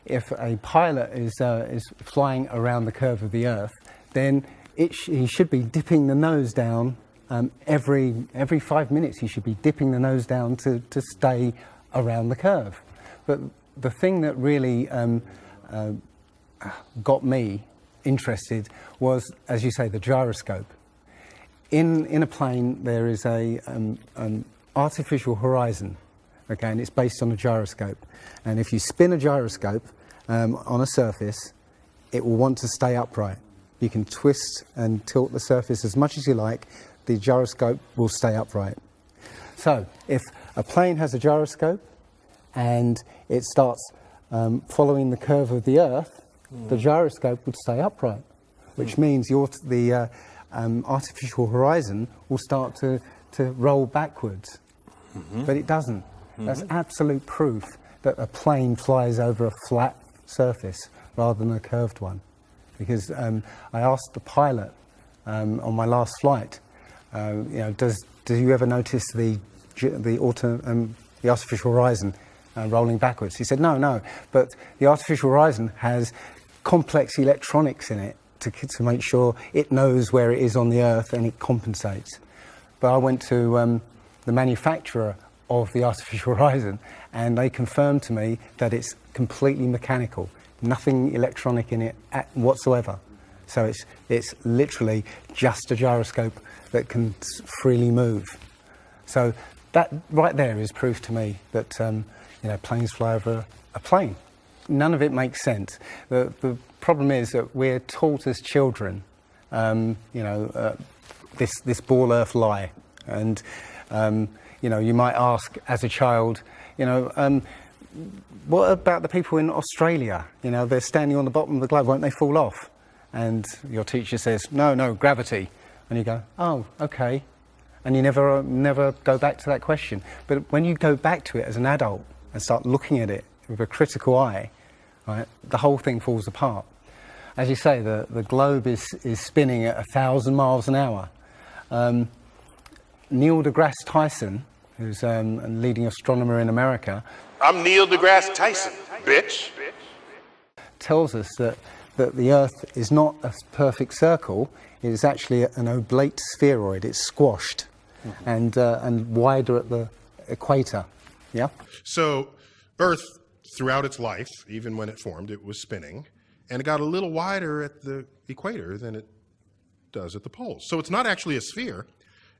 if a pilot is flying around the curve of the Earth, then he should be dipping the nose down every 5 minutes. He should be dipping the nose down to stay around the curve. But the thing that really got me interested was, as you say, the gyroscope. In a plane, there is an artificial horizon, okay, and it's based on a gyroscope. And if you spin a gyroscope on a surface, it will want to stay upright. You can twist and tilt the surface as much as you like, the gyroscope will stay upright. So, if a plane has a gyroscope and it starts following the curve of the Earth, the gyroscope would stay upright, which means the artificial horizon will start to roll backwards. But it doesn't. That's absolute proof that a plane flies over a flat surface rather than a curved one. Because I asked the pilot on my last flight, do you ever notice the artificial horizon rolling backwards? He said, no, but the artificial horizon has complex electronics in it to make sure it knows where it is on the Earth and it compensates. But I went to the manufacturer of the artificial horizon, and they confirmed to me that it's completely mechanical, nothing electronic in it whatsoever. So it's literally just a gyroscope that can freely move. So that right there is proof to me that planes fly over a plane. None of it makes sense. The problem is that we're taught as children, this ball Earth lie, and you might ask as a child, what about the people in Australia? They're standing on the bottom of the globe, won't they fall off? And your teacher says, no, gravity. And you go, oh, okay. And you never go back to that question. But when you go back to it as an adult and start looking at it with a critical eye, right, the whole thing falls apart. As you say, the globe is spinning at 1,000 miles an hour. Neil deGrasse Tyson, who's a leading astronomer in America, I'm Neil deGrasse Tyson, bitch. Tells us that the Earth is not a perfect circle, it is actually an oblate spheroid. It's squashed and wider at the equator. Yeah? So Earth, throughout its life, even when it formed, it was spinning, and it got a little wider at the equator than it does at the poles. So it's not actually a sphere,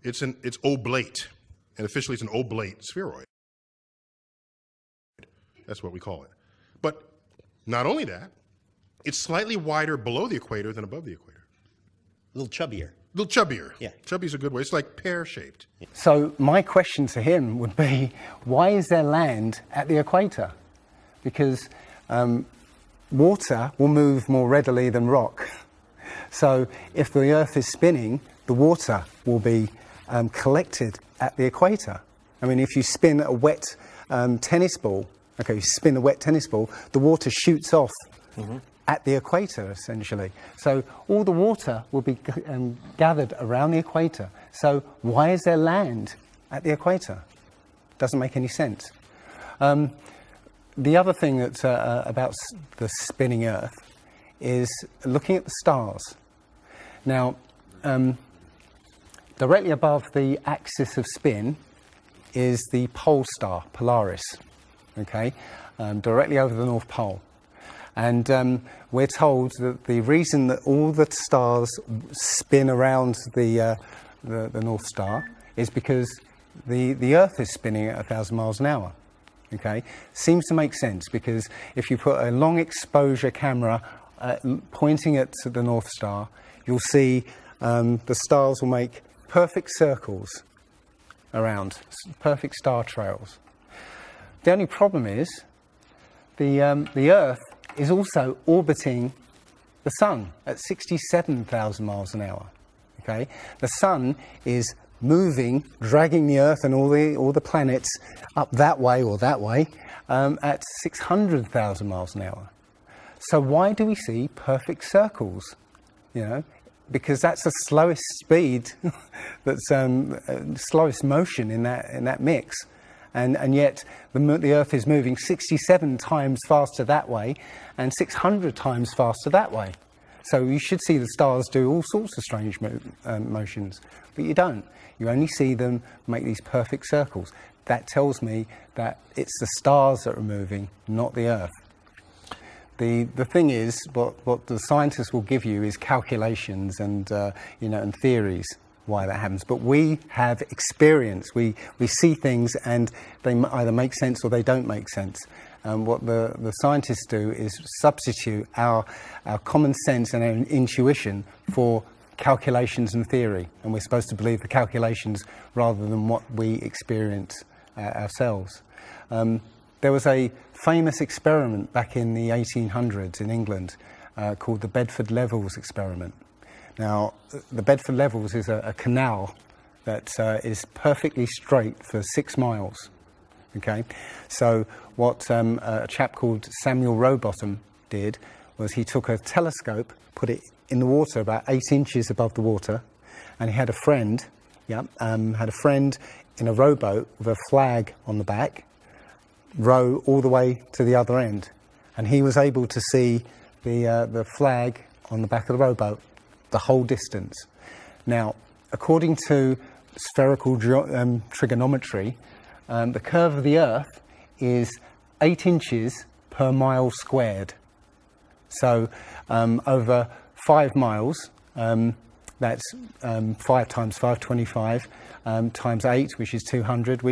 it's oblate, and officially it's an oblate spheroid. That's what we call it. But not only that, it's slightly wider below the equator than above the equator. A little chubbier. A little chubbier. Yeah. Chubby's a good way. It's like pear-shaped. So my question to him would be, why is there land at the equator? Because water will move more readily than rock. So if the Earth is spinning, the water will be collected at the equator. I mean, if you spin a wet tennis ball, okay, you spin a wet tennis ball, the water shoots off at the equator, essentially. So all the water will be gathered around the equator. So why is there land at the equator? Doesn't make any sense. The other thing that's about the spinning Earth is looking at the stars. Now, directly above the axis of spin is the pole star, Polaris, okay, directly over the North Pole. And we're told that the reason that all the stars spin around the North Star is because the Earth is spinning at 1,000 miles an hour. Okay, seems to make sense, because if you put a long exposure camera pointing at the North Star, you'll see the stars will make perfect circles around, perfect star trails. The only problem is the Earth is also orbiting the Sun at 67,000 miles an hour. Okay, the Sun is moving, dragging the Earth and all the planets up that way or that way at 600,000 miles an hour. So why do we see perfect circles? Because that's the slowest speed, that's slowest motion in that mix, And yet the Earth is moving 67 times faster that way and 600 times faster that way. So you should see the stars do all sorts of strange motions, but you don't. You only see them make these perfect circles. That tells me that it's the stars that are moving, not the Earth. The thing is, what the scientists will give you is calculations and and theories why that happens. But we have experience. We see things and they either make sense or they don't make sense. What the scientists do is substitute our common sense and our intuition for calculations and theory, and we're supposed to believe the calculations rather than what we experience ourselves. There was a famous experiment back in the 1800s in England called the Bedford Levels experiment. Now, the Bedford Levels is a canal that is perfectly straight for 6 miles. Okay, so what a chap called Samuel Rowbottom did was he took a telescope, put it in the water about 8 inches above the water, and he had a friend, in a rowboat with a flag on the back, row all the way to the other end, and he was able to see the flag on the back of the rowboat the whole distance. Now, according to spherical trigonometry, the curve of the Earth is 8 inches per mile squared. So over 5 miles, that's 5 times 5, 25, times 8, which is 200,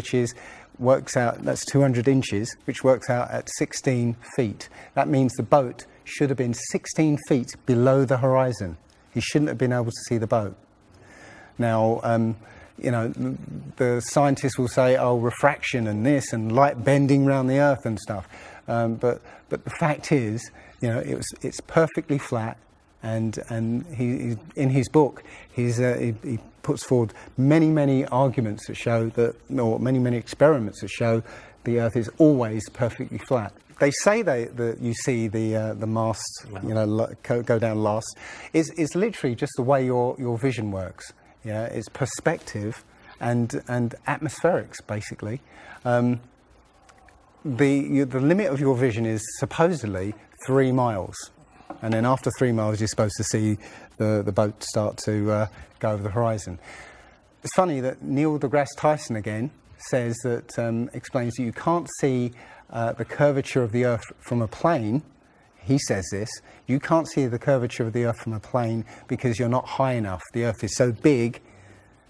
works out, that's 200 inches, which works out at 16 feet. That means the boat should have been 16 feet below the horizon. He shouldn't have been able to see the boat. Now, the scientists will say, oh, refraction and this and light bending around the Earth and stuff. But the fact is, it's perfectly flat. And he in his book, he puts forward many arguments that show that, or many experiments that show the Earth is always perfectly flat. They say that you see the mast, go down last. It's literally just the way your vision works. Yeah, it's perspective and atmospherics basically. The limit of your vision is supposedly 3 miles. And then after 3 miles, you're supposed to see the boat start to go over the horizon. It's funny that Neil deGrasse Tyson again says that, explains that you can't see the curvature of the Earth from a plane. He says this, you can't see the curvature of the Earth from a plane because you're not high enough. The Earth is so big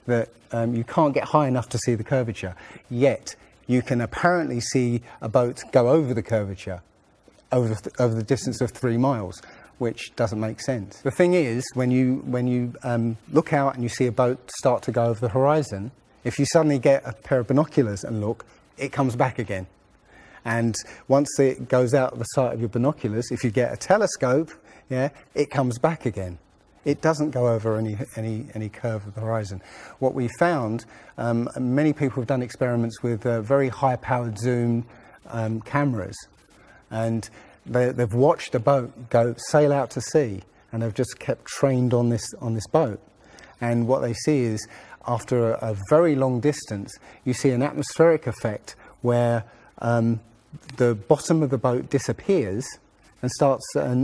that you can't get high enough to see the curvature. Yet, you can apparently see a boat go over the curvature over the distance of 3 miles, which doesn't make sense. The thing is, when you look out and you see a boat start to go over the horizon, if you suddenly get a pair of binoculars and look, it comes back again. And once it goes out the sight of your binoculars, if you get a telescope, it comes back again. It doesn't go over any curve of the horizon. What we found, many people have done experiments with very high-powered zoom cameras, and they've watched a boat sail out to sea, and they've just kept trained on this boat. And what they see is, after a very long distance, you see an atmospheric effect where the bottom of the boat disappears and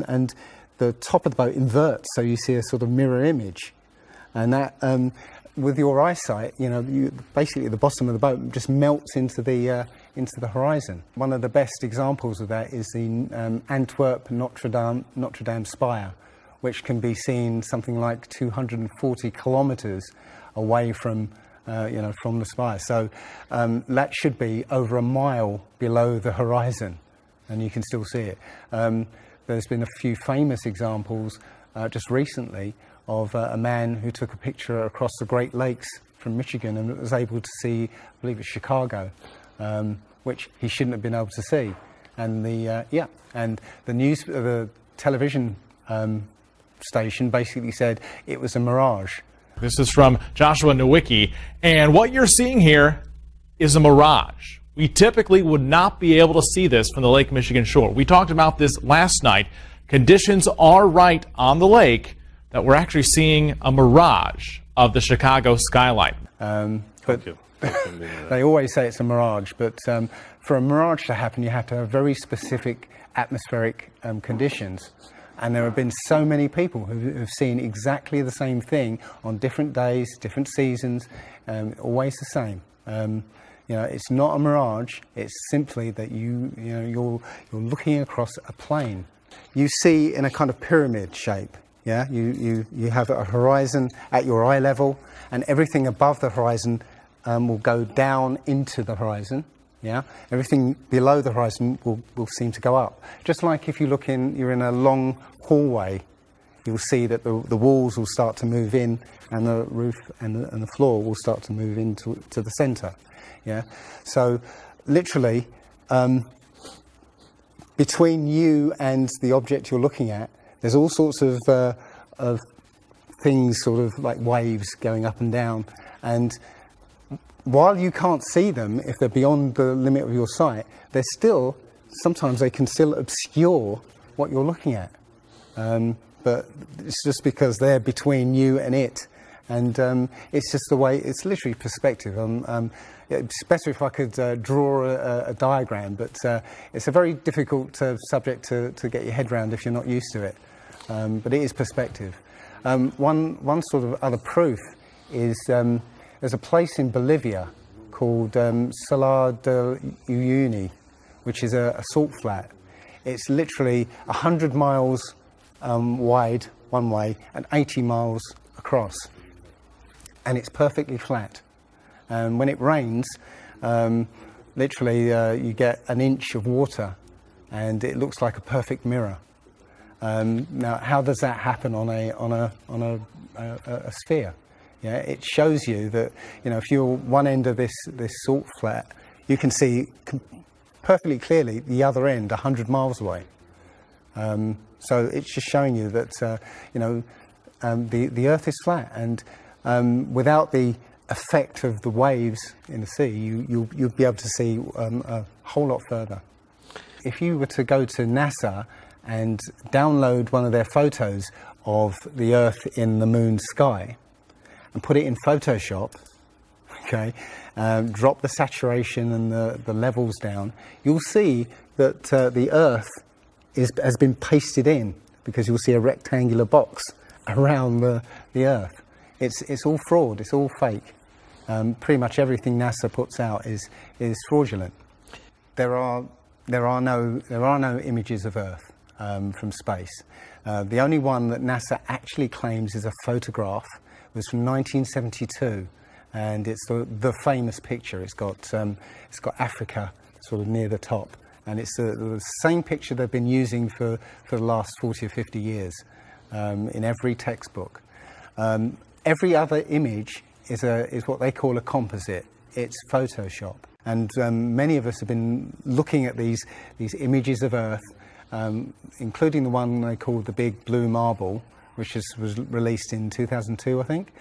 and the top of the boat inverts, so you see a sort of mirror image. And that, with your eyesight, basically the bottom of the boat just melts into the horizon. One of the best examples of that is the Antwerp Notre Dame spire, which can be seen something like 240 kilometers away from the spire. So that should be over a mile below the horizon, and you can still see it. There's been a few famous examples just recently of a man who took a picture across the Great Lakes from Michigan and was able to see, I believe it's Chicago, which he shouldn't have been able to see. And the television station basically said it was a mirage. This is from Joshua Nowicki, and what you're seeing here is a mirage. We typically would not be able to see this from the Lake Michigan shore. We talked about this last night. Conditions are right on the lake that we're actually seeing a mirage of the Chicago skyline. But They always say it's a mirage, but for a mirage to happen, you have to have very specific atmospheric conditions. And there have been so many people who've seen exactly the same thing on different days, different seasons, always the same. You know, it's not a mirage. It's simply that you're looking across a plane. You see in a kind of pyramid shape. Yeah, you have a horizon at your eye level, and everything above the horizon will go down into the horizon. Yeah, everything below the horizon will seem to go up. Just like if you're in a long hallway, you'll see that the walls will start to move in, and the roof and the floor will start to move into the centre. Yeah, so literally between you and the object you're looking at, there's all sorts of things, sort of like waves going up and down, and while you can't see them, if they're beyond the limit of your sight, sometimes they can still obscure what you're looking at. But it's just because they're between you and it. And it's just the way, it's literally perspective. It's better if I could draw a diagram, but it's a very difficult subject to get your head around if you're not used to it. But it is perspective. One sort of other proof is there's a place in Bolivia called Salar de Uyuni, which is a salt flat. It's literally 100 miles wide one way and 80 miles across. And it's perfectly flat. And when it rains, literally you get an inch of water, and it looks like a perfect mirror. Now, how does that happen on a sphere? Yeah, it shows you that, you know, if you're one end of this salt flat, you can see perfectly clearly the other end 100 miles away. So it's just showing you that you know, the Earth is flat, and without the effect of the waves in the sea, you'll be able to see a whole lot further. If you were to go to NASA and download one of their photos of the Earth in the moon's sky and put it in Photoshop, okay, drop the saturation and the levels down, you'll see that the Earth has been pasted in, because you'll see a rectangular box around the Earth. It's all fraud, it's all fake. Pretty much everything NASA puts out is fraudulent. There are no images of Earth from space. The only one that NASA actually claims is a photograph was from 1972, and it's the famous picture. It's got Africa sort of near the top, and it's the same picture they've been using for the last 40 or 50 years in every textbook. Every image is what they call a composite. It's Photoshop. And many of us have been looking at these images of Earth, including the one they call the Big Blue Marble, which was released in 2002, I think.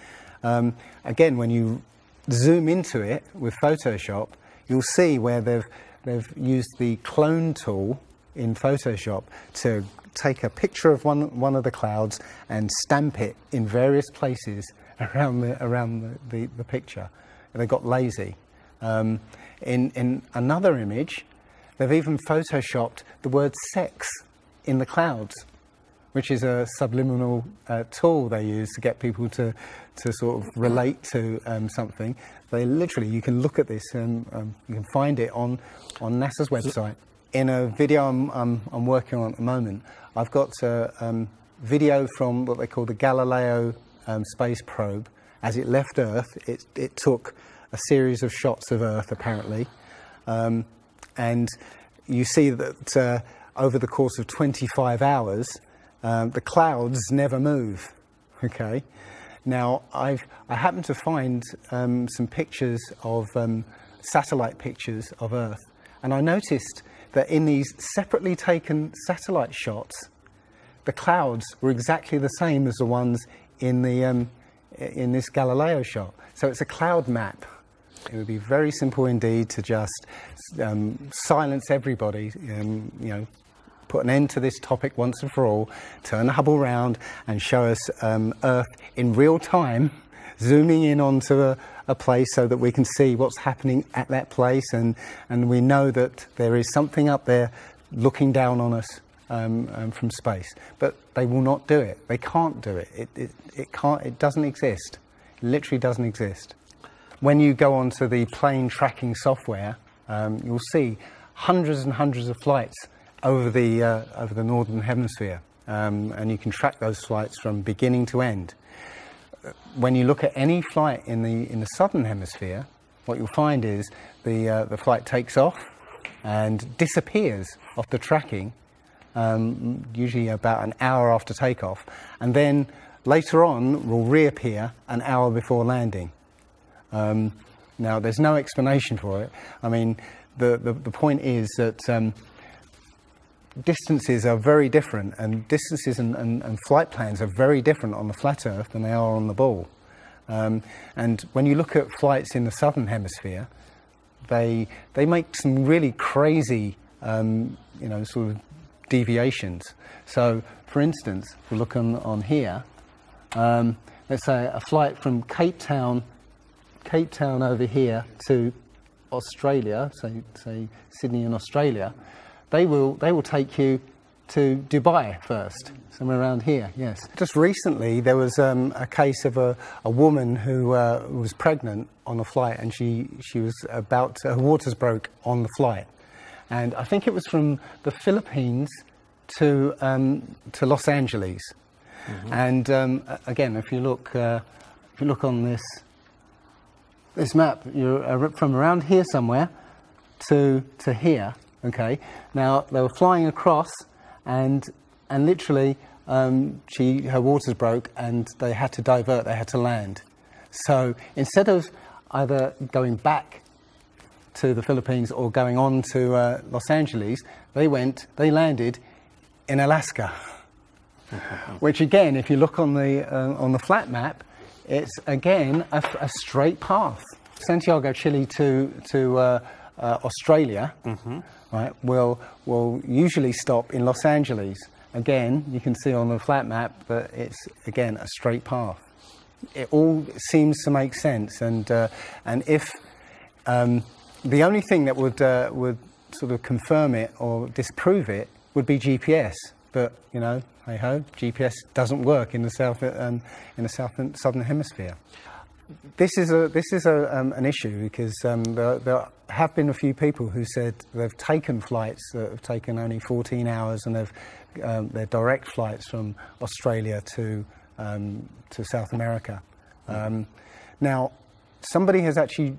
Again, when you zoom into it with Photoshop, you'll see where they've used the clone tool in Photoshop to take a picture of one of the clouds and stamp it in various places around the picture. And they got lazy. In another image, they've even photoshopped the word sex in the clouds, which is a subliminal tool they use to get people to sort of relate to something. They literally, you can look at this and you can find it on NASA's website. In a video I'm working on at the moment, I've got a video from what they call the Galileo space probe. As it left Earth, it took a series of shots of Earth, apparently, and you see that over the course of 25 hours, the clouds never move. Okay, now I happened to find some pictures of satellite pictures of Earth, and I noticed that in these separately taken satellite shots, the clouds were exactly the same as the ones in this Galileo shot. So it's a cloud map. It would be very simple indeed to just silence everybody, you know, put an end to this topic once and for all, turn the Hubble round and show us Earth in real time zooming in onto a place so that we can see what's happening at that place, and we know that there is something up there looking down on us from space. But they will not do it. They can't do it. It can't. It doesn't exist. It literally doesn't exist. When you go onto the plane tracking software, you'll see hundreds and hundreds of flights over the northern hemisphere, and you can track those flights from beginning to end. When you look at any flight in the southern hemisphere, what you'll find is the flight takes off and disappears off the tracking, usually about an hour after takeoff, and then later on will reappear an hour before landing. Now, there's no explanation for it. I mean, the point is that distances are very different, and distances and flight plans are very different on the flat Earth than they are on the ball. And when you look at flights in the southern hemisphere, they make some really crazy, sort of deviations. So, for instance, if we look on here, let's say a flight from Cape Town over here to Australia, say Sydney in Australia, they will take you to Dubai first, somewhere around here. Yes. Just recently, there was a case of a woman who was pregnant on a flight, and she was her waters broke on the flight, and I think it was from the Philippines to Los Angeles. Mm-hmm. And again, if you look on this map, you're from around here somewhere to here. Okay. Now they were flying across, and literally her waters broke, and they had to divert. They had to land. So instead of either going back to the Philippines or going on to Los Angeles, they landed in Alaska. Which again, if you look on the flat map, it's again a straight path. Santiago, Chile to Australia, mm-hmm. right? Will usually stop in Los Angeles. Again, you can see on the flat map that it's again a straight path. It all seems to make sense, and if the only thing that would sort of confirm it or disprove it would be GPS. But hey ho, GPS doesn't work in the southern hemisphere. This is an issue because there have been a few people who said they've taken flights that have taken only 14 hours, and they're direct flights from Australia to South America. Now, somebody has actually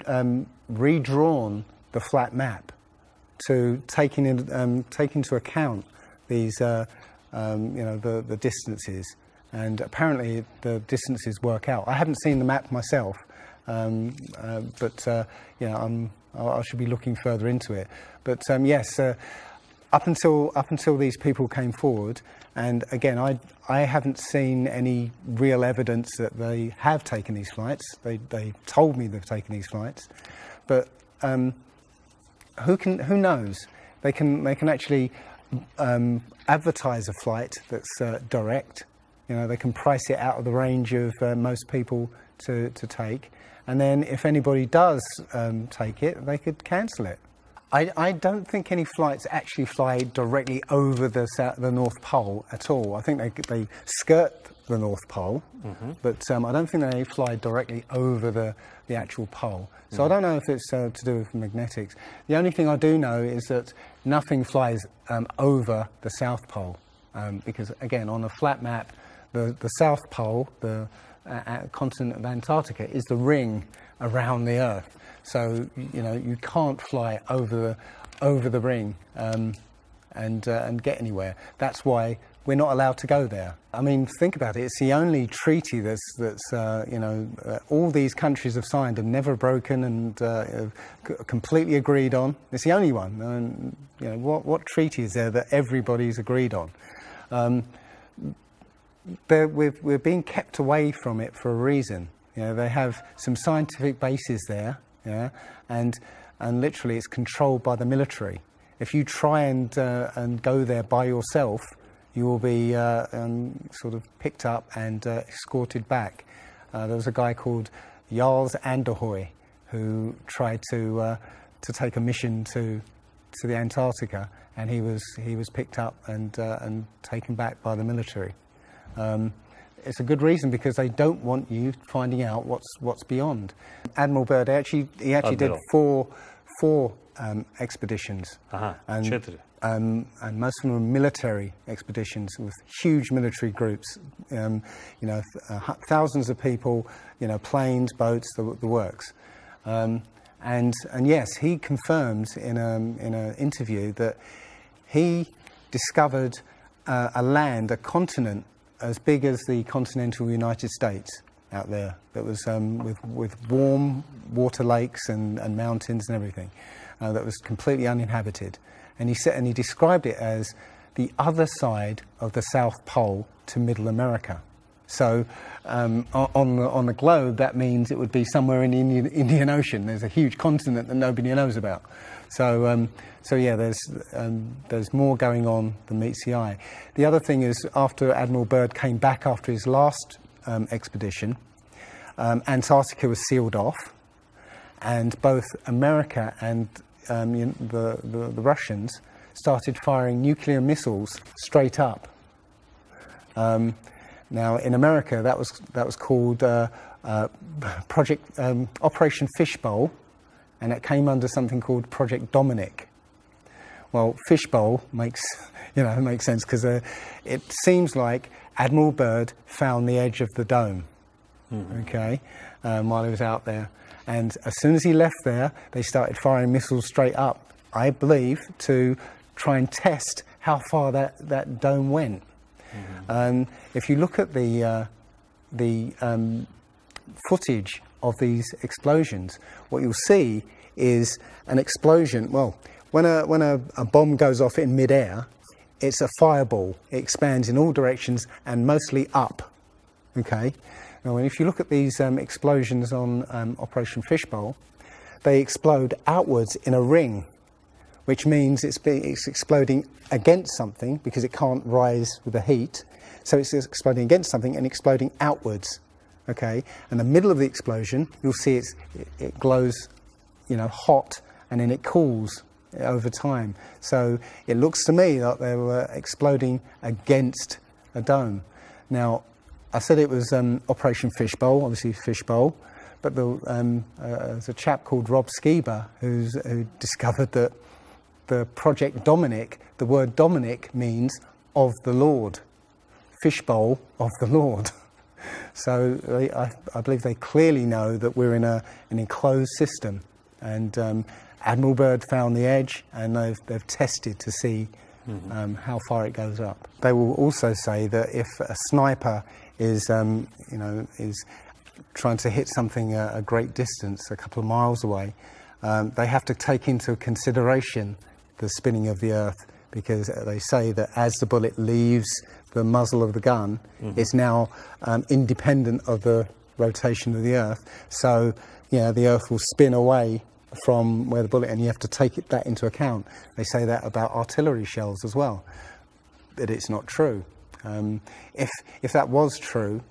redrawn the flat map to take into account these the distances, and apparently the distances work out. I haven't seen the map myself, but I should be looking further into it. But yes, up until these people came forward, and again, I haven't seen any real evidence that they have taken these flights. They told me they've taken these flights, but who knows? They can actually advertise a flight that's direct. They can price it out of the range of most people to take, and then if anybody does take it, they could cancel it. I don't think any flights actually fly directly over the North Pole at all. I think they skirt the North Pole, mm-hmm. but I don't think they fly directly over the actual pole. So mm-hmm. I don't know if it's to do with magnetics. The only thing I do know is that nothing flies over the South Pole, because again, on a flat map, the South Pole, the continent of Antarctica, is the ring around the Earth. So you can't fly over the ring and get anywhere. That's why we're not allowed to go there. I mean, think about it. It's the only treaty that's all these countries have signed and never broken and completely agreed on. It's the only one. And what treaty is there that everybody's agreed on? We're being kept away from it for a reason. They have some scientific bases there, and literally it's controlled by the military. If you try and go there by yourself, you will be sort of picked up and escorted back. There was a guy called Jarls Anderhoy who tried to take a mission to the Antarctica, and he was picked up and taken back by the military. It's a good reason, because they don't want you finding out what's beyond. Admiral Byrd he actually did four expeditions, and most of them were military expeditions with huge military groups. Thousands of people, planes, boats, the works. And yes, he confirmed in an interview that he discovered a continent as big as the continental United States out there, that was with warm water lakes and mountains and everything, that was completely uninhabited. And he described it as the other side of the South Pole to Middle America. So on the globe, that means it would be somewhere in the Indian Ocean. There's a huge continent that nobody knows about. So yeah, there's more going on than meets the eye. The other thing is, after Admiral Byrd came back after his last expedition, Antarctica was sealed off, and both America and the Russians started firing nuclear missiles straight up. Now, in America, that was called Operation Fishbowl, and it came under something called Project Dominic. Well, Fishbowl makes sense, because it seems like Admiral Byrd found the edge of the dome, okay, while he was out there. And as soon as he left there, they started firing missiles straight up, I believe, to try and test how far that dome went. If you look at the footage of these explosions, what you'll see is an explosion. Well, when a bomb goes off in midair, it's a fireball. It expands in all directions and mostly up. Okay. Now, if you look at these explosions on Operation Fishbowl, they explode outwards in a ring, which means it's exploding against something, because it can't rise with the heat. So it's exploding against something and exploding outwards. Okay, and the middle of the explosion, you'll see it glows, hot, and then it cools over time. So it looks to me like they were exploding against a dome. Now, I said it was Operation Fishbowl, obviously Fishbowl, but there's a chap called Rob Skiba who discovered that the Project Dominic, the word Dominic means of the Lord, fishbowl of the Lord. So I believe they clearly know that we're in an enclosed system, and Admiral Byrd found the edge, and they've tested to see how far it goes up. They will also say that if a sniper is trying to hit something a great distance, a couple of miles away, they have to take into consideration the spinning of the Earth, because they say that as the bullet leaves the muzzle of the gun, it's now independent of the rotation of the Earth. So, the Earth will spin away from where the bullet, and you have to take that into account. They say that about artillery shells as well, but it's not true. If that was true,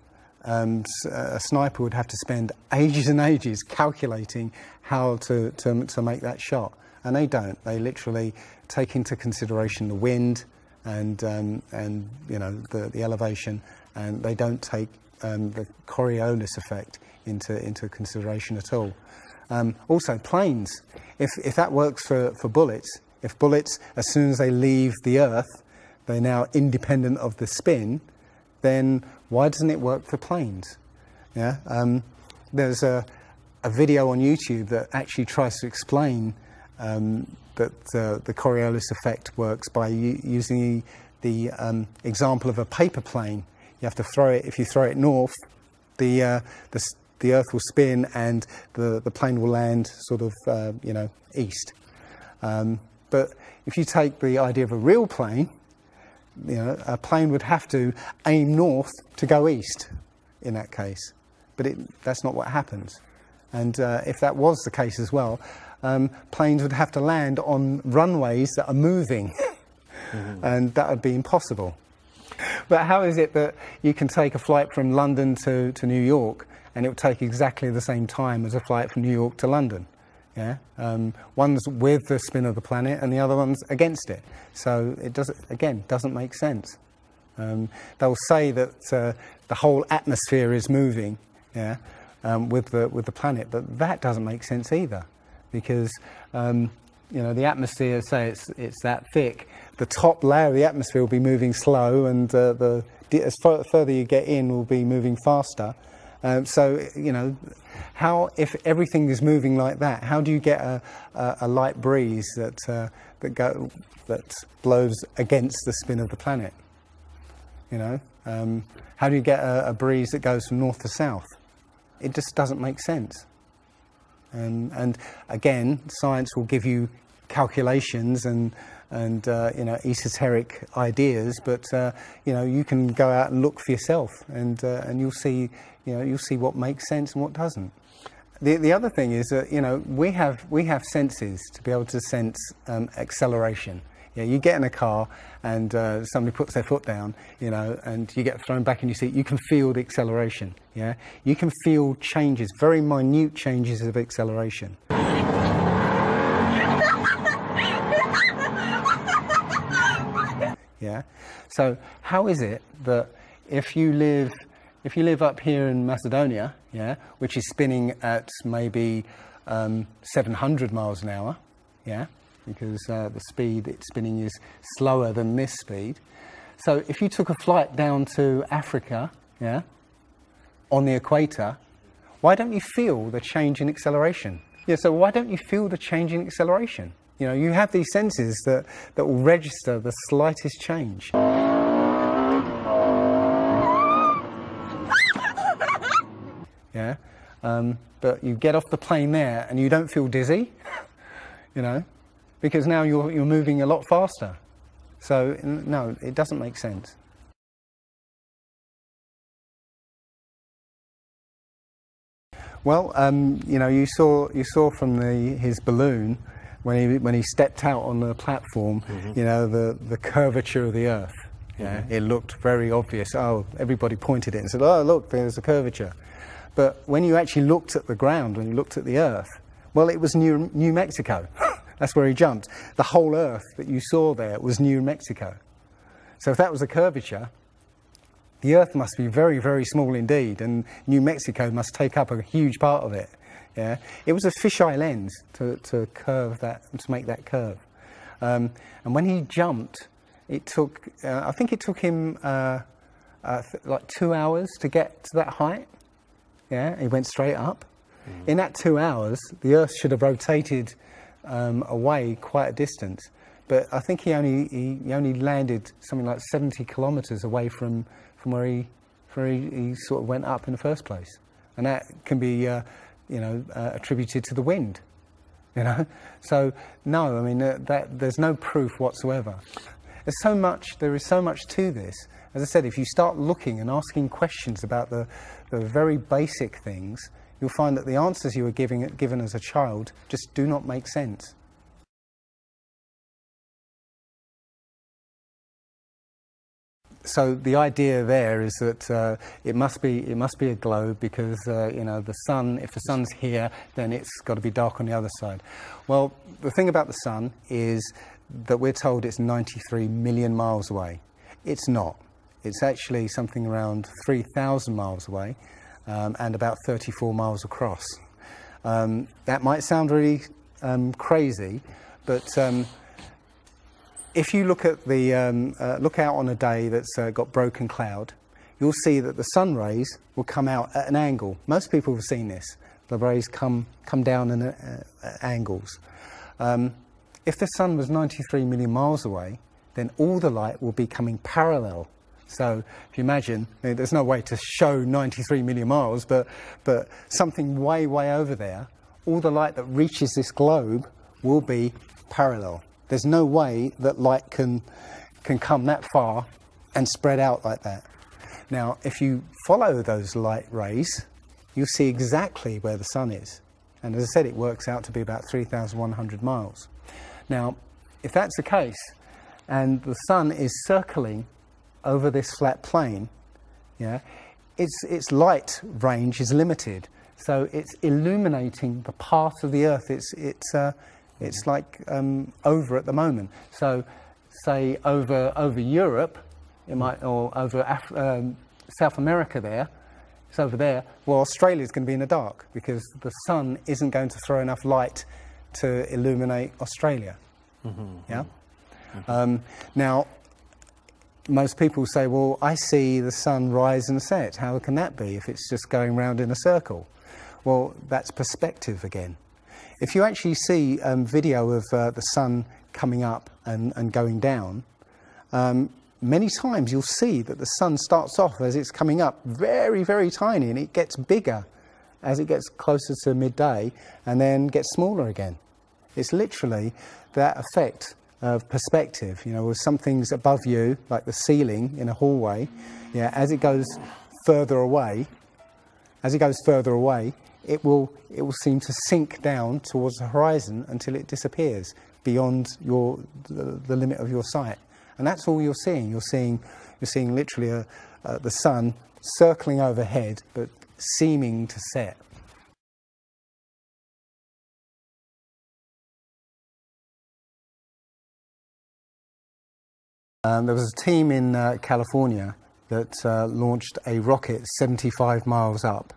a sniper would have to spend ages and ages calculating how to make that shot, and they don't. They literally take into consideration the wind and the elevation, and they don't take the Coriolis effect into consideration at all. Also, planes. If that works for bullets, if bullets, as soon as they leave the Earth, they're now independent of the spin, then why doesn't it work for planes? Yeah. There's a video on YouTube that actually tries to explain that the Coriolis effect works by using the example of a paper plane. You have to throw it. If you throw it north, the Earth will spin and the plane will land sort of east. But if you take the idea of a real plane, a plane would have to aim north to go east in that case. But that's not what happens. And if that was the case as well, planes would have to land on runways that are moving, and that would be impossible. But how is it that you can take a flight from London to New York and it will take exactly the same time as a flight from New York to London? Yeah, one's with the spin of the planet and the other one's against it. So it doesn't make sense. They'll say that the whole atmosphere is moving, yeah, with the planet, but that doesn't make sense either, because the atmosphere, say it's that thick, the top layer of the atmosphere will be moving slow, and as further you get in, will be moving faster. So how, if everything is moving like that, how do you get a light breeze that blows against the spin of the planet? How do you get a breeze that goes from north to south? It just doesn't make sense. And again, science will give you calculations and esoteric ideas, but you can go out and look for yourself, and you'll see what makes sense and what doesn't. The other thing is that we have senses to be able to sense acceleration. Yeah, you get in a car and somebody puts their foot down, and you get thrown back in your seat. You can feel the acceleration. Yeah, you can feel changes, very minute changes of acceleration. Yeah. So how is it that if you live up here in Macedonia, yeah, which is spinning at maybe 700 miles an hour, yeah, because the speed it's spinning is slower than this speed. So if you took a flight down to Africa, yeah, on the equator, why don't you feel the change in acceleration? Yeah, so why don't you feel the change in acceleration? You have these senses that will register the slightest change. Yeah, but you get off the plane there and you don't feel dizzy, because now you're moving a lot faster. So no, it doesn't make sense. Well, you saw from his balloon when he stepped out on the platform, mm-hmm. The curvature of the Earth. Yeah, mm-hmm. It looked very obvious. Oh, everybody pointed it and said, "Oh, look, there's a curvature." But when you actually looked at the ground, when you looked at the Earth, well, it was New Mexico. That's where he jumped. The whole Earth that you saw there was New Mexico. So if that was a curvature, the Earth must be very, very small indeed, and New Mexico must take up a huge part of it. Yeah, it was a fisheye lens to curve that, to make that curve. And when he jumped, it took, I think it took him like 2 hours to get to that height. Yeah, he went straight up. Mm. In that 2 hours, the Earth should have rotated away quite a distance. But I think he only landed something like 70 kilometers away from where he sort of went up in the first place. And that can be attributed to the wind. So no, I mean that there's no proof whatsoever. There is so much to this. As I said, if you start looking and asking questions about the very basic things, you'll find that the answers you were given as a child just do not make sense. So the idea there is that it must be a globe, because the sun, if the sun's here, then it's got to be dark on the other side. Well, the thing about the sun is that we're told it's 93 million miles away. It's not. It's actually something around 3,000 miles away, and about 34 miles across. That might sound really crazy, but if you look at look out on a day that's got broken cloud, you'll see that the sun rays will come out at an angle. Most people have seen this. The rays come down at angles. If the sun was 93 million miles away, then all the light will be coming parallel. So if you imagine, there's no way to show 93 million miles, but something way, way over there, all the light that reaches this globe will be parallel. There's no way that light can come that far and spread out like that. Now, if you follow those light rays, you'll see exactly where the sun is. And as I said, it works out to be about 3,100 miles. Now, if that's the case, and the sun is circling over this flat plane, yeah, its light range is limited, so it's illuminating the part of the Earth it's like over at the moment. So, say over Europe, it might, or over South America there. It's over there. Well, Australia's going to be in the dark because the sun isn't going to throw enough light to illuminate Australia. Yeah. Now, most people say, well, I see the sun rise and set. How can that be if it's just going round in a circle? Well, that's perspective again. If you actually see video of the sun coming up and going down, many times you'll see that the sun starts off as it's coming up very, very tiny, and it gets bigger as it gets closer to midday and then gets smaller again. It's literally that effect of perspective, you know, with something's above you, like the ceiling in a hallway, yeah, as it goes further away, it will seem to sink down towards the horizon until it disappears beyond the limit of your sight. And that's all you're seeing. You're seeing literally the sun circling overhead, but seeming to set. There was a team in California that launched a rocket 75 miles up.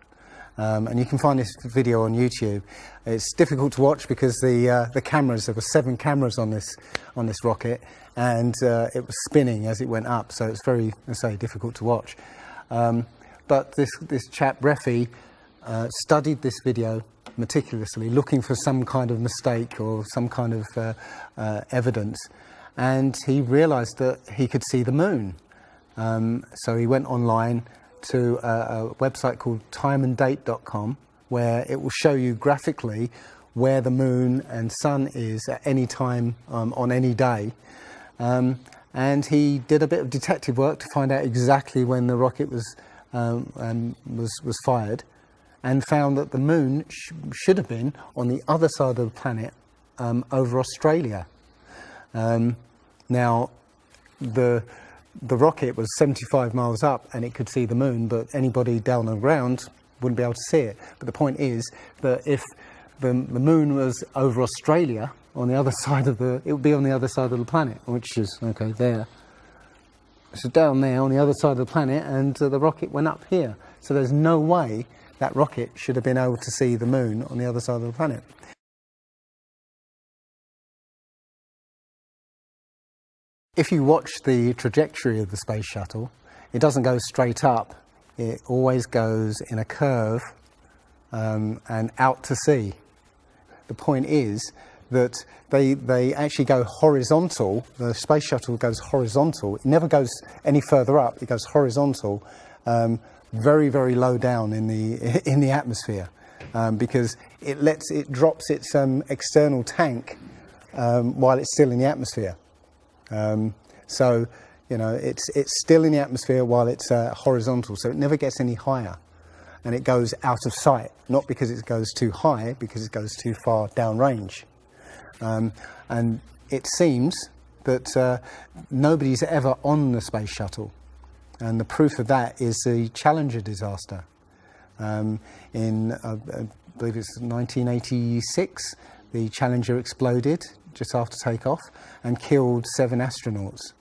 And you can find this video on YouTube. It's difficult to watch because the cameras, there were 7 cameras on this rocket, and it was spinning as it went up, so it's very, let's say, difficult to watch. But this chap, Refi, studied this video meticulously, looking for some kind of mistake or some kind of evidence, and he realized that he could see the moon. So he went online to a website called timeanddate.com, where it will show you graphically where the moon and sun is at any time on any day. And he did a bit of detective work to find out exactly when the rocket was fired, and found that the moon should have been on the other side of the planet, over Australia. Now, the rocket was 75 miles up and it could see the moon, but anybody down on the ground wouldn't be able to see it. But the point is that if the moon was over Australia, on the other side of it would be on the other side of the planet, which is, okay, there. So down there on the other side of the planet, and the rocket went up here. So there's no way that rocket should have been able to see the moon on the other side of the planet. If you watch the trajectory of the space shuttle, it doesn't go straight up. It always goes in a curve and out to sea. The point is that they actually go horizontal. The space shuttle goes horizontal. It never goes any further up. It goes horizontal, very, very low down in the atmosphere, because it drops its external tank while it's still in the atmosphere. So, you know, it's still in the atmosphere while it's horizontal, so it never gets any higher, and it goes out of sight, not because it goes too high, because it goes too far downrange. And it seems that nobody's ever on the space shuttle, and the proof of that is the Challenger disaster. In, I believe it's 1986, the Challenger exploded just after takeoff and killed 7 astronauts.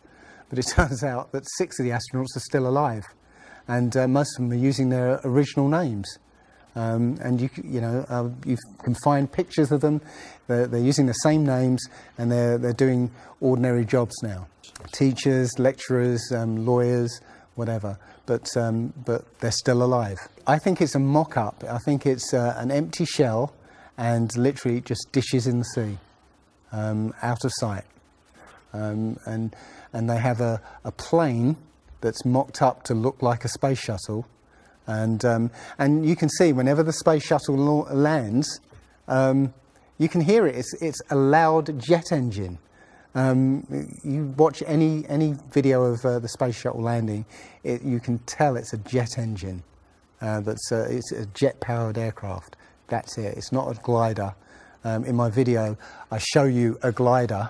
But it turns out that 6 of the astronauts are still alive, and most of them are using their original names. And you can find pictures of them. They're using the same names, and they're doing ordinary jobs now. Teachers, lecturers, lawyers, whatever. But they're still alive. I think it's a mock-up. I think it's an empty shell, and literally just dishes in the sea. Out of sight, and they have a plane that's mocked up to look like a space shuttle, and you can see whenever the space shuttle lands, you can hear it. It's a loud jet engine. You watch any video of the space shuttle landing, you can tell it's a jet engine. It's a jet-powered aircraft. That's it. It's not a glider. In my video, I show you a glider,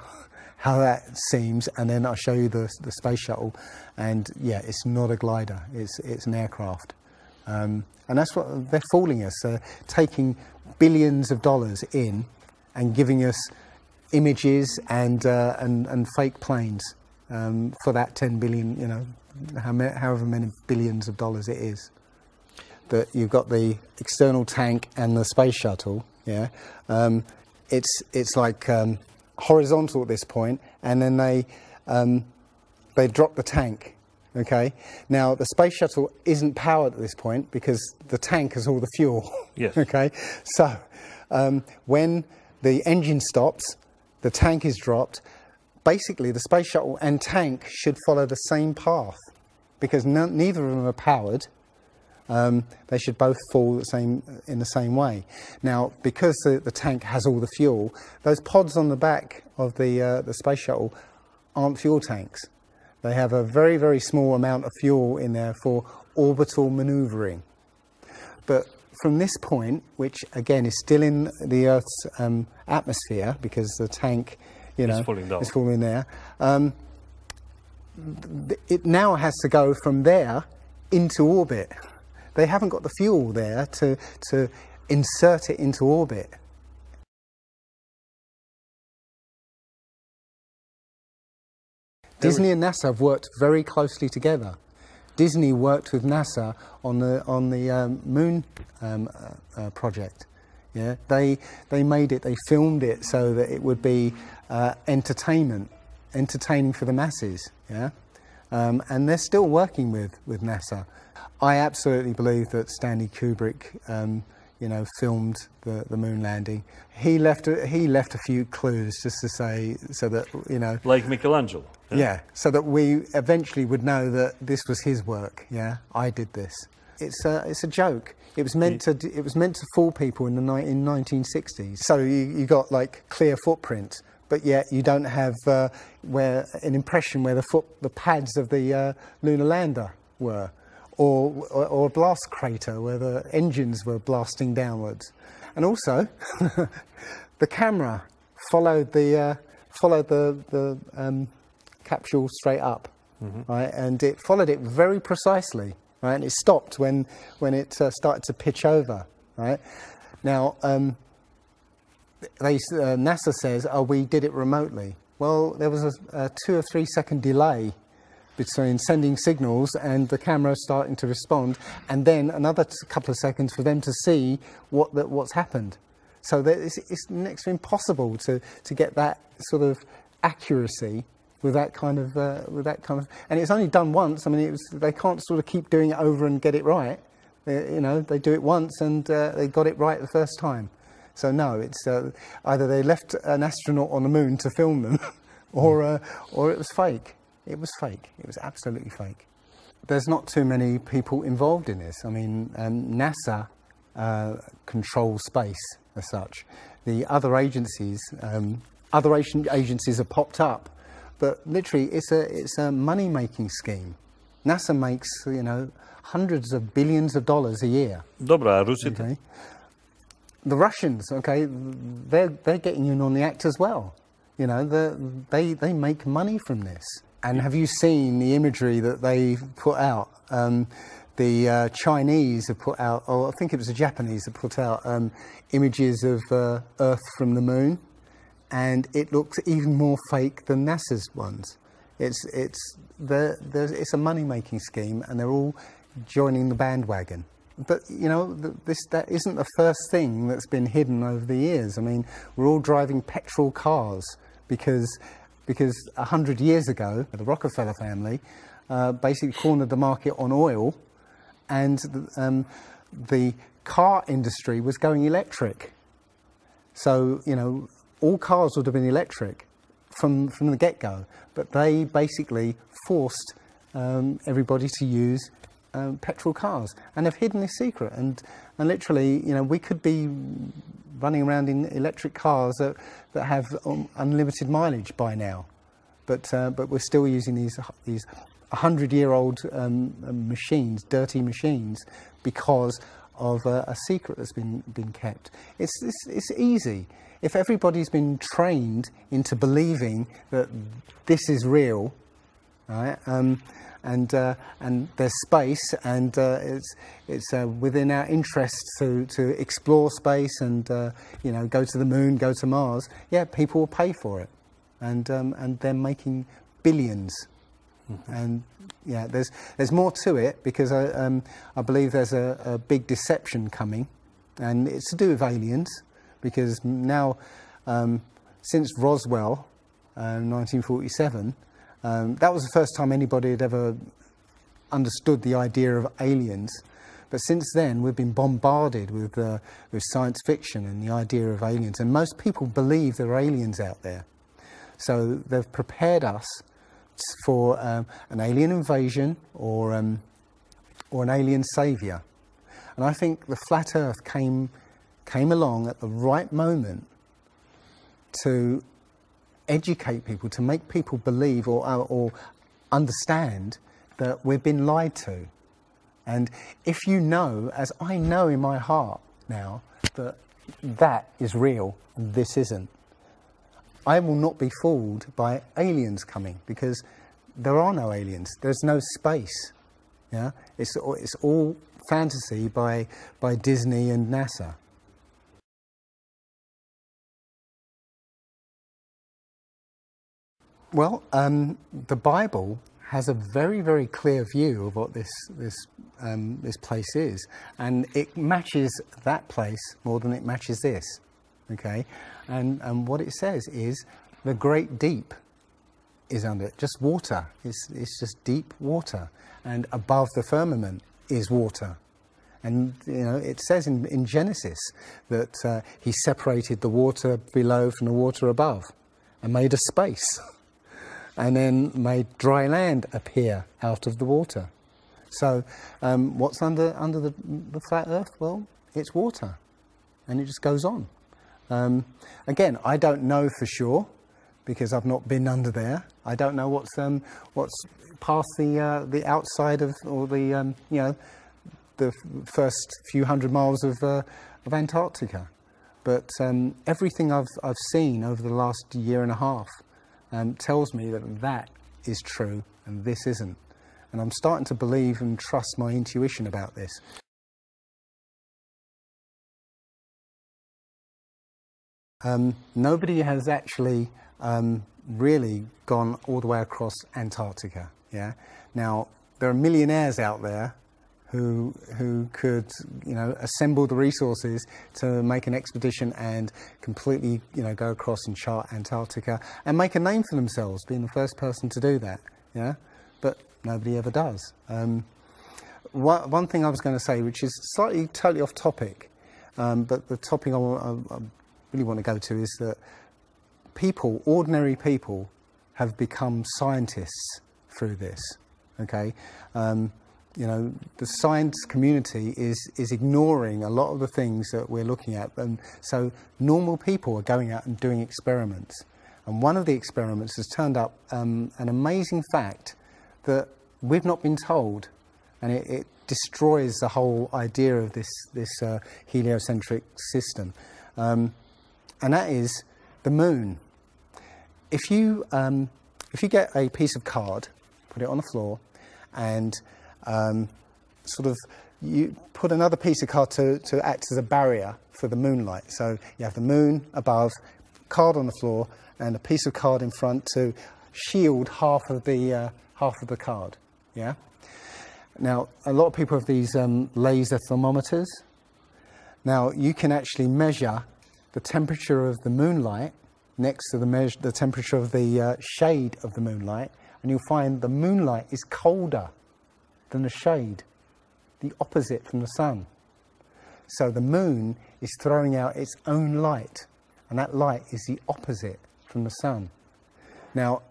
how that seems, and then I'll show you the space shuttle, and yeah, it's not a glider, it's an aircraft. And that's what they're fooling us. They're taking billions of dollars in and giving us images and fake planes for that 10 billion, you know, however many billions of dollars it is. That you've got the external tank and the space shuttle. Yeah, it's like horizontal at this point, and then they drop the tank. Okay, now the space shuttle isn't powered at this point because the tank has all the fuel. Yes. Okay, so when the engine stops, the tank is dropped. Basically, the space shuttle and tank should follow the same path because neither of them are powered. They should both fall in the same way. Now, because the tank has all the fuel, those pods on the back of the space shuttle aren't fuel tanks. They have a very, very small amount of fuel in there for orbital manoeuvring. But from this point, which again is still in the Earth's atmosphere because the tank, you know, is falling there, it now has to go from there into orbit. They haven't got the fuel there to insert it into orbit. Disney and NASA have worked very closely together. Disney worked with NASA on the moon project. Yeah, they filmed it so that it would be entertaining for the masses. Yeah, and they're still working with NASA. I absolutely believe that Stanley Kubrick, you know, filmed the moon landing. He left a few clues just to say, so that, you know, like Michelangelo. Yeah, so that we eventually would know that this was his work. Yeah, I did this. It's a joke. It was meant to fool people in 1960s. So you got like clear footprints, but yet you don't have where an impression where the pads of the lunar lander were. Or a blast crater where the engines were blasting downwards, and also the camera followed the capsule straight up, right, and it followed it very precisely, right, and it stopped when it started to pitch over, right. Now, NASA says, "Oh, we did it remotely." Well, there was a 2 or 3 second delay between sending signals and the camera starting to respond, and then another couple of seconds for them to see what's happened. So it's next to impossible to get that sort of accuracy with that kind of and it's only done once. I mean, they can't sort of keep doing it over and get it right. You know, they do it once and they got it right the first time. So no, it's either they left an astronaut on the moon to film them, or it was fake. It was fake. It was absolutely fake. There's not too many people involved in this. I mean, NASA controls space as such. The other agencies, have popped up, but literally it's a money-making scheme. NASA makes, you know, hundreds of billions of dollars a year. Dobra, Rusy. Okay. The Russians, okay, they're getting in on the act as well. You know, they make money from this. And have you seen the imagery that they put out? The Chinese have put out, or I think it was the Japanese that put out images of Earth from the moon, and it looks even more fake than NASA's ones. It's a money-making scheme, and they're all joining the bandwagon. But you know, that isn't the first thing that's been hidden over the years. I mean, we're all driving petrol cars because 100 years ago, the Rockefeller family basically cornered the market on oil, and the car industry was going electric. So, you know, all cars would have been electric from the get-go, but they basically forced everybody to use petrol cars, and have hidden this secret. And literally, you know, we could be running around in electric cars that have unlimited mileage by now, but we're still using these 100-year-old machines, dirty machines, because of a secret that's been kept. It's easy. If everybody's been trained into believing that this is real, right, and there's space, and it's within our interest to explore space and you know, go to the moon, go to Mars. Yeah, people will pay for it, and they're making billions. Mm-hmm. And yeah, there's more to it, because I believe there's a big deception coming, and it's to do with aliens, because now since Roswell, 1947. That was the first time anybody had ever understood the idea of aliens. But since then, we've been bombarded with science fiction and the idea of aliens. And most people believe there are aliens out there. So they've prepared us for an alien invasion or an alien saviour. And I think the flat Earth came along at the right moment to educate people, to make people believe or understand that we've been lied to. And if you know, as I know in my heart now, that that is real and this isn't, I will not be fooled by aliens coming, because there are no aliens. There's no space. Yeah, it's all fantasy by Disney and NASA. Well, the Bible has a very, very clear view of what this place is, and it matches that place more than it matches this. Okay, and what it says is the great deep is under it, just water. It's just deep water, and above the firmament is water. And you know, it says in Genesis that he separated the water below from the water above, and made a space. And then made dry land appear out of the water. So what's under the flat Earth? Well, it's water, and it just goes on. Again, I don't know for sure, because I've not been under there. I don't know what's past the outside of, or the you know, the first few hundred miles of Antarctica. But everything I've seen over the last year and a half tells me that that is true and this isn't. And I'm starting to believe and trust my intuition about this. Nobody has actually really gone all the way across Antarctica. Yeah. Now, there are millionaires out there who could, you know, assemble the resources to make an expedition and completely, you know, go across and chart Antarctica and make a name for themselves, being the first person to do that. Yeah, but nobody ever does. One thing I was going to say, which is slightly totally off topic, but the topic I really want to go to is that people, ordinary people, have become scientists through this. Okay. You know, the science community is ignoring a lot of the things that we're looking at, and so normal people are going out and doing experiments. And one of the experiments has turned up an amazing fact that we've not been told, and it destroys the whole idea of this heliocentric system, and that is the moon. If you get a piece of card, put it on the floor, and sort of you put another piece of card to act as a barrier for the moonlight. So you have the moon above, card on the floor, and a piece of card in front to shield half of the card. Yeah. Now, a lot of people have these laser thermometers. Now, you can actually measure the temperature of the moonlight next to the temperature of the shade of the moonlight, and you'll find the moonlight is colder than the shade, the opposite from the sun. So the moon is throwing out its own light, and that light is the opposite from the sun. Now,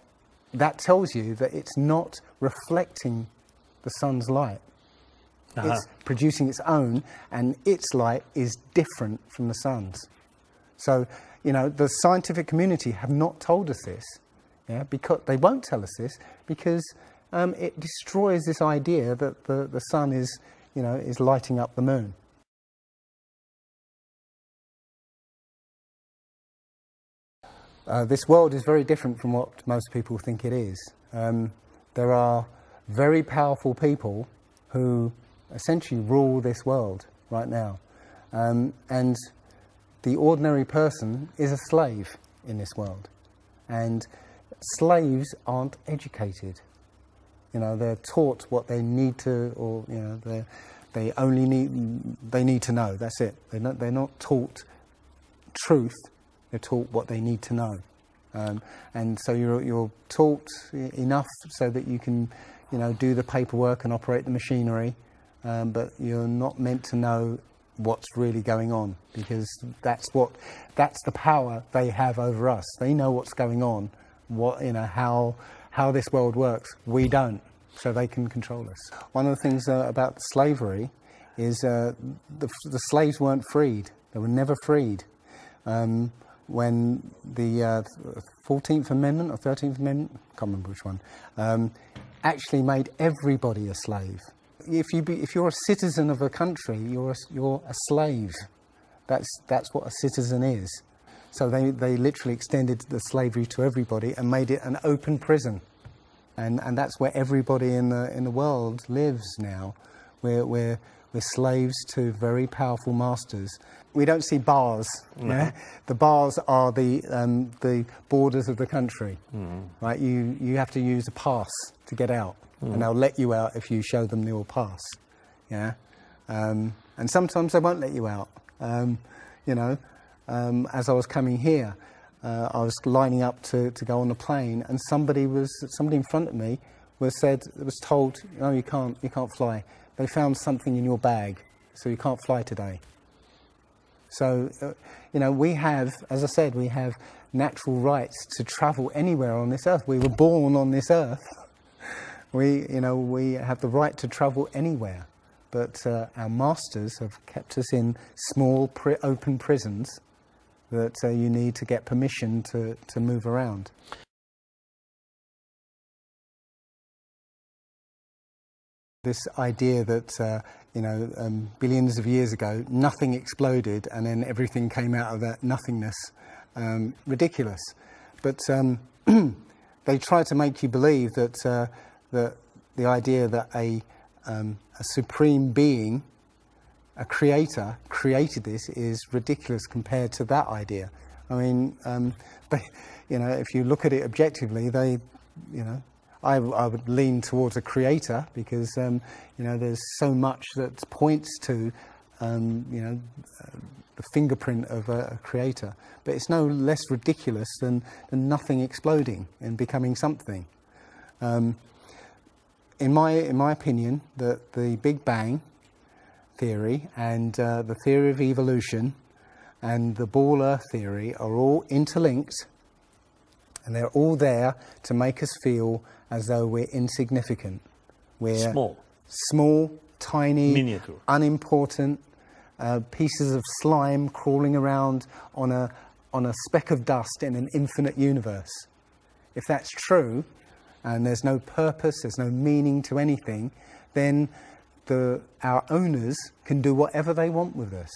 that tells you that it's not reflecting the sun's light. It's producing its own, and its light is different from the sun's. So, you know, the scientific community have not told us this, yeah, because they won't tell us this, because it destroys this idea that the sun is, you know, is lighting up the moon. This world is very different from what most people think it is. There are very powerful people who essentially rule this world right now. And the ordinary person is a slave in this world. And slaves aren't educated. You know, they're taught what they need to, or, you know, they need to know. That's it. They're not taught truth. They're taught what they need to know. And so you're taught enough so that you can, you know, do the paperwork and operate the machinery, but you're not meant to know what's really going on, because that's the power they have over us. They know what's going on, how this world works. We don't, so they can control us. One of the things about slavery is the slaves weren't freed. They were never freed. When the 14th Amendment or 13th Amendment, I can't remember which one, actually made everybody a slave. If you're a citizen of a country, you're a slave. That's what a citizen is. So they literally extended the slavery to everybody and made it an open prison, and that's where everybody in the world lives now. We're slaves to very powerful masters. We don't see bars. No. Yeah? The bars are the borders of the country, right? You have to use a pass to get out, and they'll let you out if you show them your pass. Yeah, and sometimes they won't let you out. You know, as I was coming here, I was lining up to go on the plane, and somebody in front of me was told, "No, you can't fly. They found something in your bag, so you can't fly today." So, you know, we have, as I said, we have natural rights to travel anywhere on this earth. We were born on this earth. We have the right to travel anywhere. But our masters have kept us in small, open prisons that you need to get permission to move around. This idea that, billions of years ago, nothing exploded and then everything came out of that nothingness, ridiculous. But they try to make you believe that the idea that a supreme being, a creator, created this is ridiculous compared to that idea. I mean, if you look at it objectively, I would lean towards a creator, because there's so much that points to the fingerprint of a creator. But it's no less ridiculous than nothing exploding and becoming something. In my opinion, the Big Bang theory and the theory of evolution and the ball Earth theory are all interlinked, and they're all there to make us feel as though we're insignificant. We're small, tiny, miniature, unimportant pieces of slime crawling around on a speck of dust in an infinite universe. If that's true, and there's no purpose, there's no meaning to anything, then our owners can do whatever they want with us.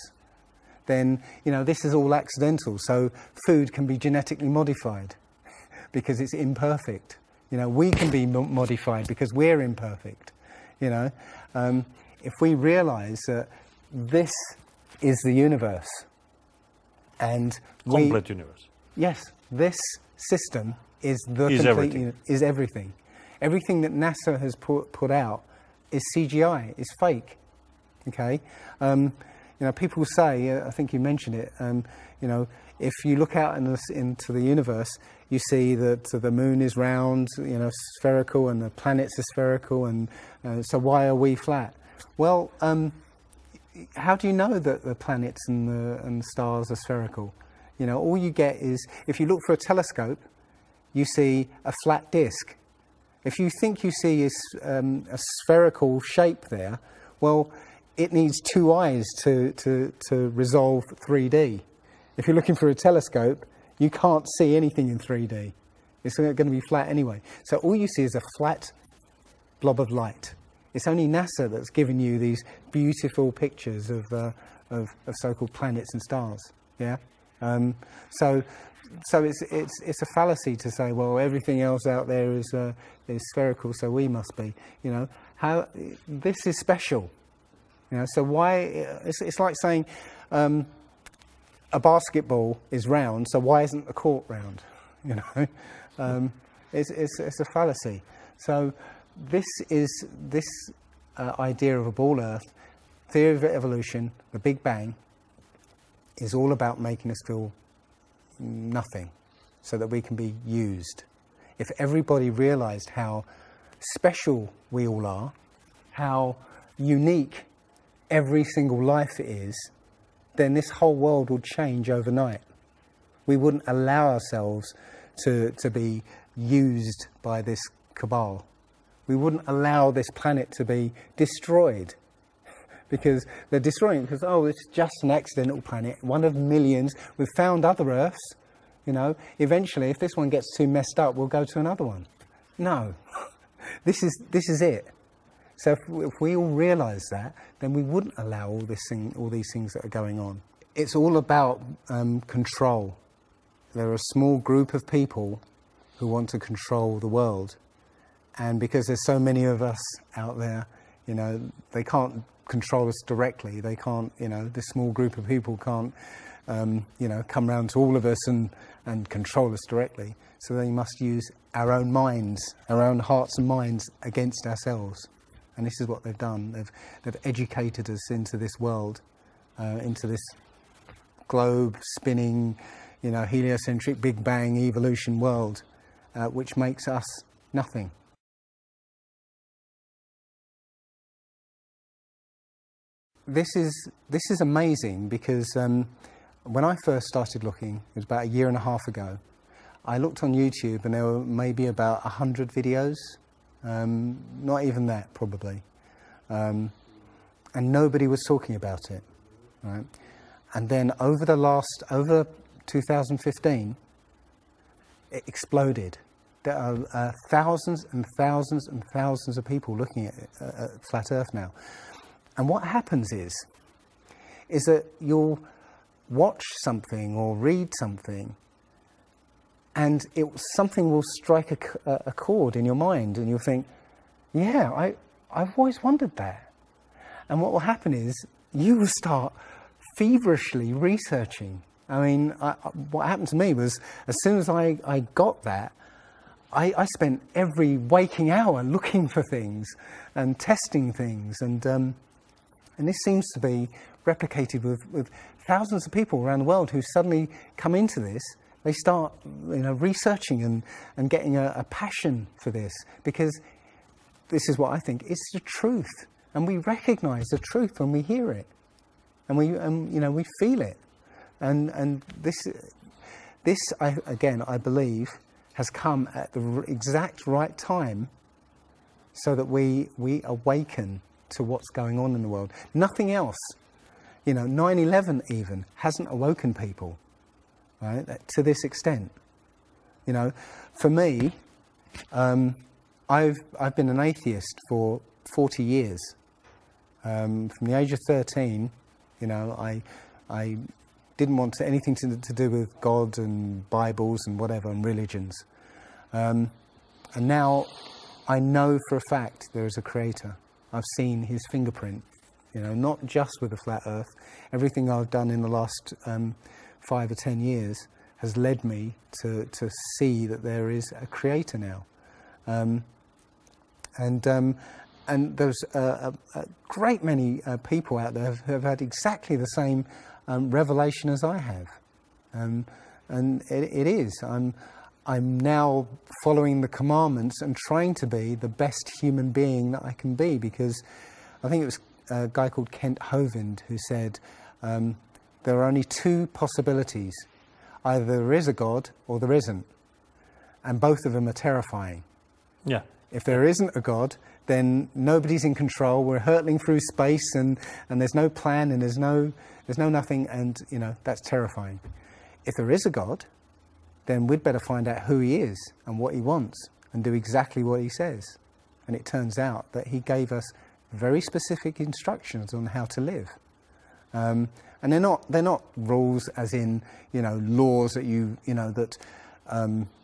Then, this is all accidental, so food can be genetically modified because it's imperfect. We can be modified because we're imperfect. If we realise that this is the universe, and complete universe. Yes, this system is is everything. Everything that NASA has put out is CGI, is fake. Okay, people say, I think you mentioned it. If you look out into the universe, you see that the moon is round, spherical, and the planets are spherical, and so why are we flat? Well, how do you know that the planets and the stars are spherical? All you get is, if you look for a telescope, you see a flat disk. If you think you see a spherical shape there, well, it needs two eyes to resolve 3D. If you're looking for a telescope, you can't see anything in 3D. It's going to be flat anyway. So all you see is a flat blob of light. It's only NASA that's given you these beautiful pictures of so-called planets and stars. Yeah. So it's a fallacy to say, well, everything else out there is spherical, so we must be. You know, how this is special. You know, so why? It's like saying a basketball is round, so why isn't the court round? You know, it's a fallacy. So this idea of a ball Earth, theory of evolution, the Big Bang, is all about making us feel nothing, so that we can be used. If everybody realised how special we all are, how unique every single life is, then this whole world would change overnight. We wouldn't allow ourselves to be used by this cabal. We wouldn't allow this planet to be destroyed, because they're destroying it because, oh, it's just an accidental planet, one of millions. We've found other Earths, you know. Eventually, if this one gets too messed up, we'll go to another one. No, this is it. So if we all realise that, then we wouldn't allow all these things that are going on. It's all about control. There are a small group of people who want to control the world, and because there's so many of us out there, you know, they can't control us directly. They can't, you know, this small group of people can't, you know, come round to all of us and control us directly. So they must use our own minds, our own hearts and minds against ourselves. And this is what they've done. They've educated us into this world, into this globe spinning, you know, heliocentric Big Bang evolution world, which makes us nothing. This is amazing because when I first started looking, it was about 1.5 years ago, I looked on YouTube and there were maybe about 100 videos, not even that probably, and nobody was talking about it, right? And then over 2015, it exploded. There are thousands and thousands and thousands of people looking at Flat Earth now. And what happens is that you'll watch something or read something, and something will strike a chord in your mind, and you'll think, yeah, I've always wondered that. And what will happen is you will start feverishly researching. I mean, what happened to me was, as soon as I got that, I spent every waking hour looking for things and testing things, and this seems to be replicated with thousands of people around the world who suddenly come into this. They start, you know, researching and getting a passion for this, because this is what I think, it's the truth. And we recognise the truth when we hear it. And we feel it. And this I believe, has come at the exact right time, so that we awaken to what's going on in the world. Nothing else, you know, 9/11 even hasn't awoken people, right, to this extent. You know, for me, I've been an atheist for 40 years. From the age of 13, you know, I didn't want anything to do with God and Bibles and whatever and religions. And now I know for a fact there is a creator. I've seen his fingerprint, you know, not just with the flat earth. Everything I've done in the last 5 or 10 years has led me to see that there is a creator now. And there's a great many people out there who have had exactly the same revelation as I have. And it is. I'm now following the commandments and trying to be the best human being that I can be, because I think it was a guy called Kent Hovind who said there are only 2 possibilities. Either there is a God or there isn't. And both of them are terrifying. Yeah. If there isn't a God, then nobody's in control. We're hurtling through space, and there's no plan, and there's no nothing, and you know, that's terrifying. If there is a God, then we'd better find out who he is and what he wants and do exactly what he says. And it turns out that he gave us very specific instructions on how to live. And they're not rules as in, you know, laws that you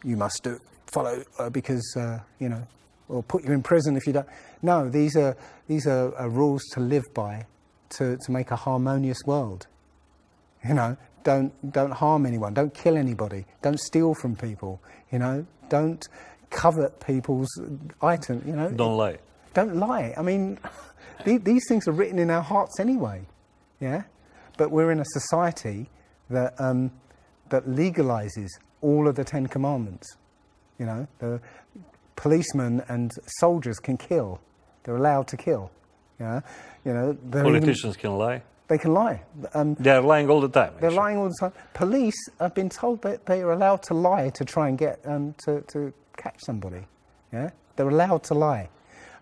must follow because you know, or put you in prison if you don't. No, these are rules to live by, to make a harmonious world. You know, don't harm anyone, don't kill anybody, don't steal from people. You know, don't covet people's items. You know, don't lie. Don't lie. I mean, these things are written in our hearts anyway. Yeah, but we're in a society that that legalizes all of the 10 Commandments. You know, the policemen and soldiers can kill. They're allowed to kill. Yeah, you know, politicians can lie. They can lie. They're lying all the time. They're lying all the time. Police have been told that they are allowed to lie to try and get to catch somebody. Yeah, they're allowed to lie.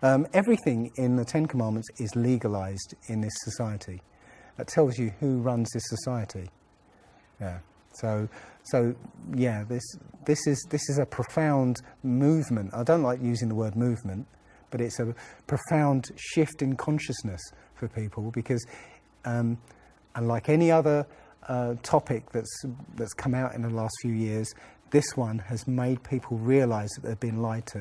Everything in the 10 Commandments is legalized in this society. That tells you who runs this society. Yeah. So yeah, this is a profound movement. I don't like using the word movement, but it's a profound shift in consciousness for people because, unlike any other topic that's come out in the last few years, this one has made people realise that they've been lied to.